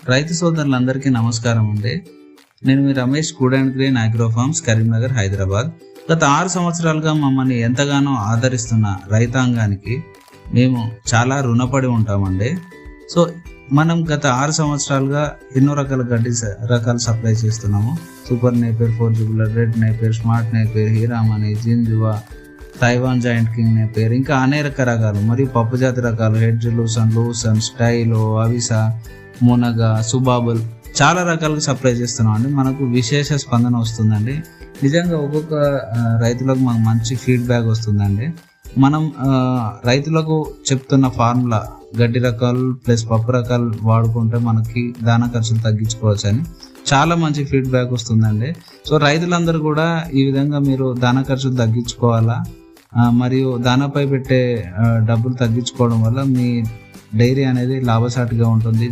రైతు సోదరులందరికీ నమస్కారం అండి. నేను మీ Ramesh food and grain agro farms, Karimnagar, Hyderabad. గత 6 సంవత్సరాలుగా మమ్మల్ని ఎంతగానో ఆదరిస్తున్న రైతాంగానికి మేము చాలా రుణపడి ఉంటామండి. సో మనం గత 6 సంవత్సరాలుగా ఎన్నో రకాల రకాలు సప్లై చేస్తున్నాము. సూపర్ నేపియర్, 4 జుబులర్, red napier, smart napier, Hiramani, జింజువా, తైవాన్ జాయింట్ కింగ్ నేపియర్, ఇంకా అనేక రకాలు మరియు పప్పు జాతి రకాలు హెడ్జ్, లూసన్, స్టైలో, అవిసా, మునగ, సుబాబుల్ చాలా రకాలుగా సప్లై చేస్తున్నాం అండి. మనకు విశేష స్పందన వస్తుందండి. నిజంగా ఒక్కొక్క రైతులకు మనకు మంచి ఫీడ్బ్యాక్ వస్తుందండి. మనం రైతులకు చెప్తున్న ఫార్ములా గడ్డి రకాలు ప్లస్ పప్పు రకాలు వాడుకుంటే మనకి దానా ఖర్చులు తగ్గించుకోవచ్చు అని చాలా మంచి ఫీడ్బ్యాక్ వస్తుందండి. సో రైతులందరూ కూడా ఈ విధంగా మీరు దానా ఖర్చులు తగ్గించుకోవాలా, మరియు దానాపై పెట్టే డబ్బులు తగ్గించుకోవడం వల్ల మీ డైరీ అనేది లాభసాటిగా ఉంటుంది.